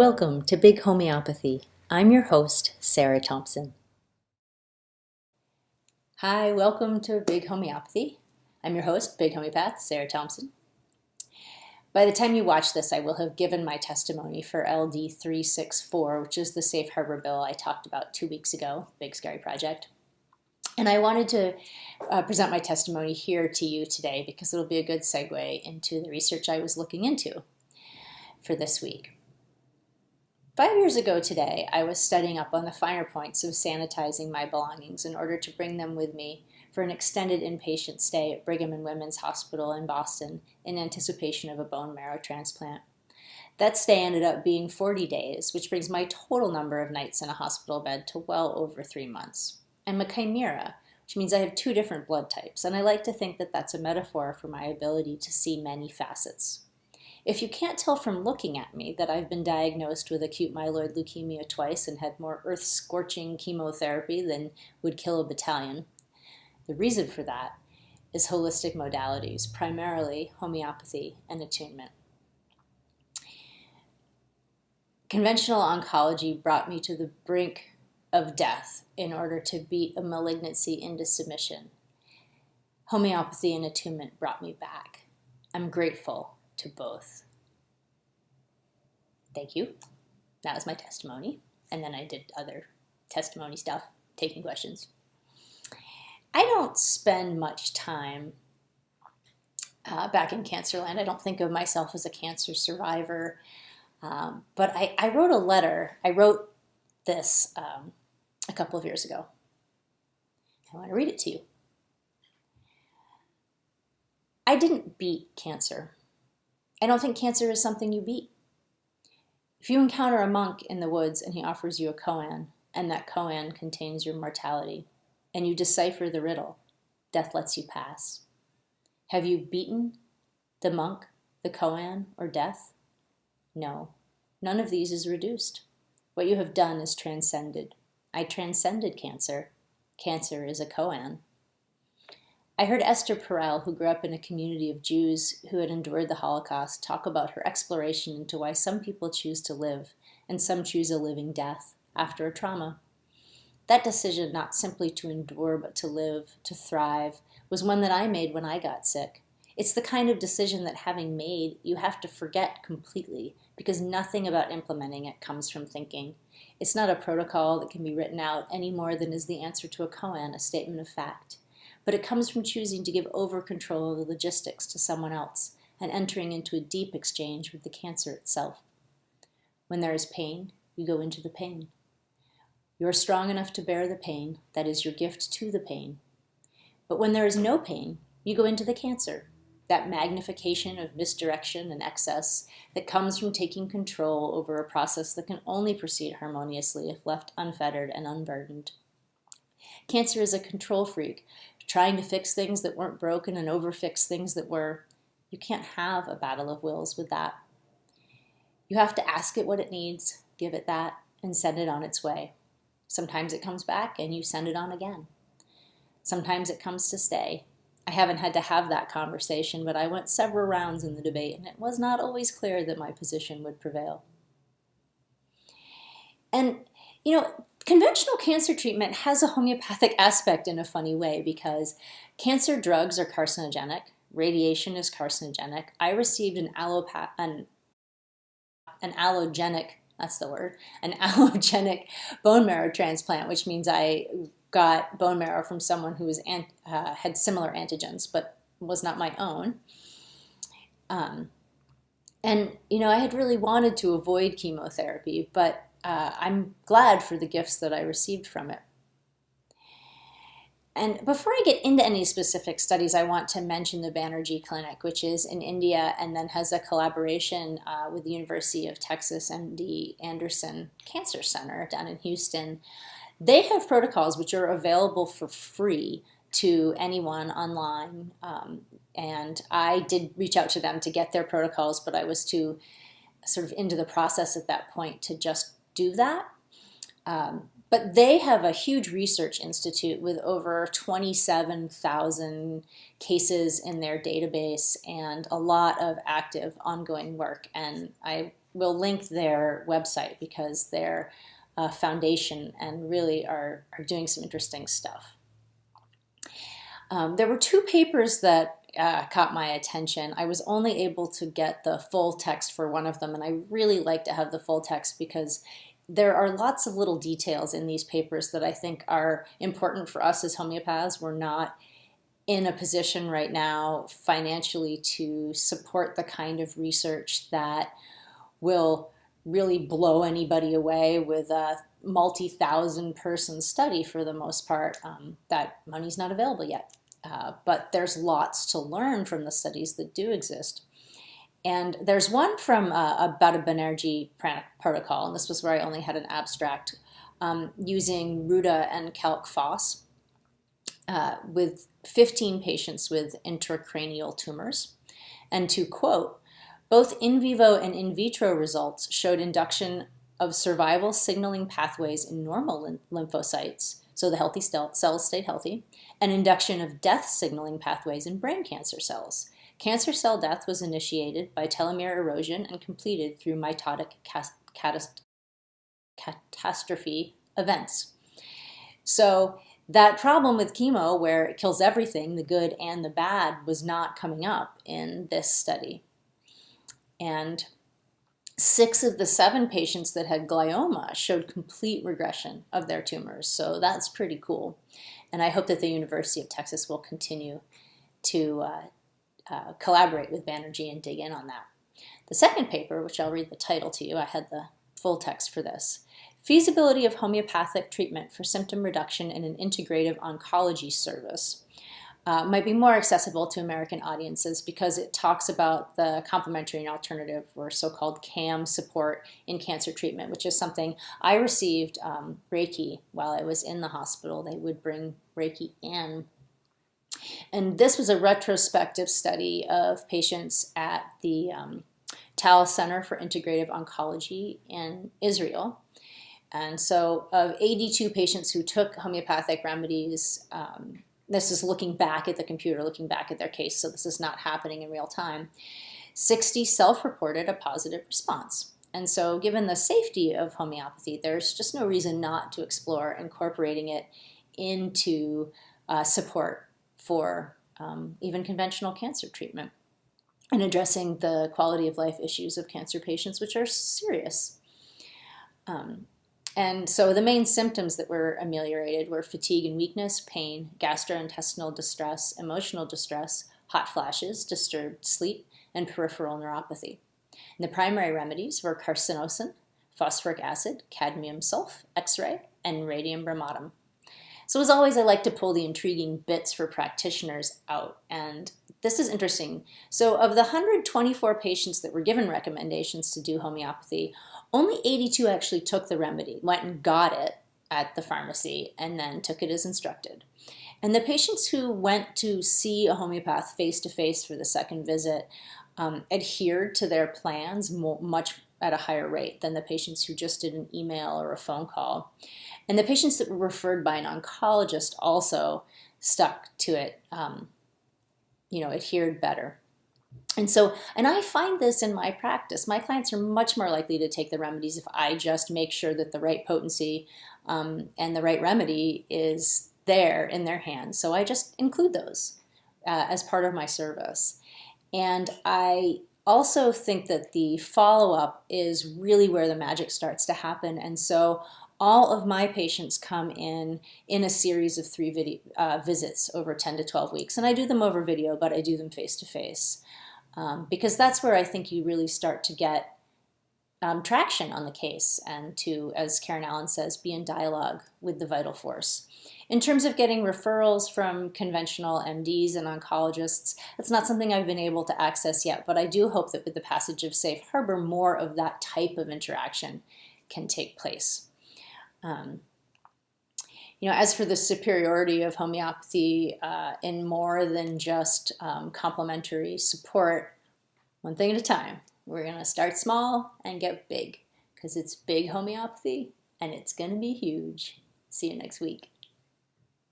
Welcome to Big Homeopathy. I'm your host, Sarah Thompson. Hi, welcome to Big Homeopathy. I'm your host, Big Homeopath, Sarah Thompson. By the time you watch this, I will have given my testimony for LD 364, which is the Safe Harbor bill I talked about 2 weeks ago, Big Scary Project. And I wanted to present my testimony here to you today because it'll be a good segue into the research I was looking into for this week. 5 years ago today, I was studying up on the finer points of sanitizing my belongings in order to bring them with me for an extended inpatient stay at Brigham and Women's Hospital in Boston in anticipation of a bone marrow transplant. That stay ended up being 40 days, which brings my total number of nights in a hospital bed to well over 3 months. I'm a chimera, which means I have 2 different blood types, and I like to think that that's a metaphor for my ability to see many facets. If you can't tell from looking at me that I've been diagnosed with acute myeloid leukemia twice and had more earth-scorching chemotherapy than would kill a battalion, the reason for that is holistic modalities, primarily homeopathy and attunement. Conventional oncology brought me to the brink of death in order to beat a malignancy into submission. Homeopathy and attunement brought me back. I'm grateful to both. Thank you. That was my testimony. And then I did other testimony stuff, taking questions. I don't spend much time back in cancer land. I don't think of myself as a cancer survivor. But I wrote a letter. I wrote this a couple of years ago. I want to read it to you. I didn't beat cancer. I don't think cancer is something you beat. If you encounter a monk in the woods and he offers you a koan, and that koan contains your mortality, and you decipher the riddle, death lets you pass. Have you beaten the monk, the koan, or death? No, none of these is reduced. What you have done is transcended. I transcended cancer. Cancer is a koan. I heard Esther Perel, who grew up in a community of Jews who had endured the Holocaust, talk about her exploration into why some people choose to live and some choose a living death after a trauma. That decision, not simply to endure but to live, to thrive, was one that I made when I got sick. It's the kind of decision that, having made, you have to forget completely because nothing about implementing it comes from thinking. It's not a protocol that can be written out any more than is the answer to a koan, a statement of fact. But it comes from choosing to give over control of the logistics to someone else and entering into a deep exchange with the cancer itself. When there is pain, you go into the pain. You are strong enough to bear the pain, that is your gift to the pain. But when there is no pain, you go into the cancer, that magnification of misdirection and excess that comes from taking control over a process that can only proceed harmoniously if left unfettered and unburdened. Cancer is a control freak, trying to fix things that weren't broken and overfix things that were. You can't have a battle of wills with that. You have to ask it what it needs, give it that, and send it on its way. Sometimes it comes back and you send it on again. Sometimes it comes to stay. I haven't had to have that conversation, but I went several rounds in the debate and it was not always clear that my position would prevail. And, conventional cancer treatment has a homeopathic aspect in a funny way because cancer drugs are carcinogenic, radiation is carcinogenic. I received an allogenic bone marrow transplant, which means I got bone marrow from someone who had similar antigens, but was not my own. I had really wanted to avoid chemotherapy, but I'm glad for the gifts that I received from it. And before I get into any specific studies, I want to mention the Banerjee Clinic, which is in India and then has a collaboration with the University of Texas MD Anderson Cancer Center down in Houston. They have protocols which are available for free to anyone online. And I did reach out to them to get their protocols, but I was too sort of into the process at that point to just do that. But they have a huge research institute with over 27,000 cases in their database and a lot of active ongoing work. And I we'll link their website because they're a foundation and really are doing some interesting stuff. There were two papers that caught my attention. I was only able to get the full text for one of them, and I really like to have the full text because there are lots of little details in these papers that I think are important for us as homeopaths. We're not in a position right now financially to support the kind of research that will really blow anybody away with a multi-thousand person study for the most part. That money's not available yet. But there's lots to learn from the studies that do exist. And there's one from about a Banerjee protocol, and this was where I only had an abstract, using Ruta and calc phos with 15 patients with intracranial tumors. And to quote, both in vivo and in vitro results showed induction of survival signaling pathways in normal lymphocytes, so the healthy cells stayed healthy, and induction of death signaling pathways in brain cancer cells. Cancer cell death was initiated by telomere erosion and completed through mitotic catastrophe events. So that problem with chemo where it kills everything, the good and the bad, was not coming up in this study. And 6 of the 7 patients that had glioma showed complete regression of their tumors. So that's pretty cool. And I hope that the University of Texas will continue to collaborate with Banerjee and dig in on that. The second paper, which I'll read the title to you, I had the full text for this. Feasibility of homeopathic treatment for symptom reduction in an integrative oncology service. Might be more accessible to American audiences because it talks about the complementary and alternative, or so-called CAM support in cancer treatment, which is something I received Reiki while I was in the hospital. They would bring Reiki in. And this was a retrospective study of patients at the Tal Center for Integrative Oncology in Israel. And so of 82 patients who took homeopathic remedies, this is looking back at the computer, looking back at their case, so this is not happening in real time, 60 self-reported a positive response. And so given the safety of homeopathy, there's just no reason not to explore incorporating it into support for even conventional cancer treatment and addressing the quality of life issues of cancer patients, which are serious. And so the main symptoms that were ameliorated were fatigue and weakness, pain, gastrointestinal distress, emotional distress, hot flashes, disturbed sleep, and peripheral neuropathy. And the primary remedies were carcinosin, phosphoric acid, cadmium sulf, X-ray, and radium bromatum. So as always, I like to pull the intriguing bits for practitioners out, and this is interesting. So of the 124 patients that were given recommendations to do homeopathy, only 82 actually took the remedy, went and got it at the pharmacy, and then took it as instructed. And the patients who went to see a homeopath face-to-face for the second visit adhered to their plans much at a higher rate than the patients who just did an email or a phone call. And the patients that were referred by an oncologist also stuck to it, adhered better. And I find this in my practice. My clients are much more likely to take the remedies if I just make sure that the right potency and the right remedy is there in their hands. So I just include those as part of my service. And I also think that the follow-up is really where the magic starts to happen. And so all of my patients come in a series of 3 visits over 10 to 12 weeks. And I do them over video, but I do them face-to-face. Because that's where I think you really start to get traction on the case and to, as Karen Allen says, be in dialogue with the vital force. In terms of getting referrals from conventional MDs and oncologists, that's not something I've been able to access yet, but I do hope that with the passage of Safe Harbor, more of that type of interaction can take place. As for the superiority of homeopathy in more than just complementary support, one thing at a time. We're going to start small and get big because it's big homeopathy and it's going to be huge. See you next week.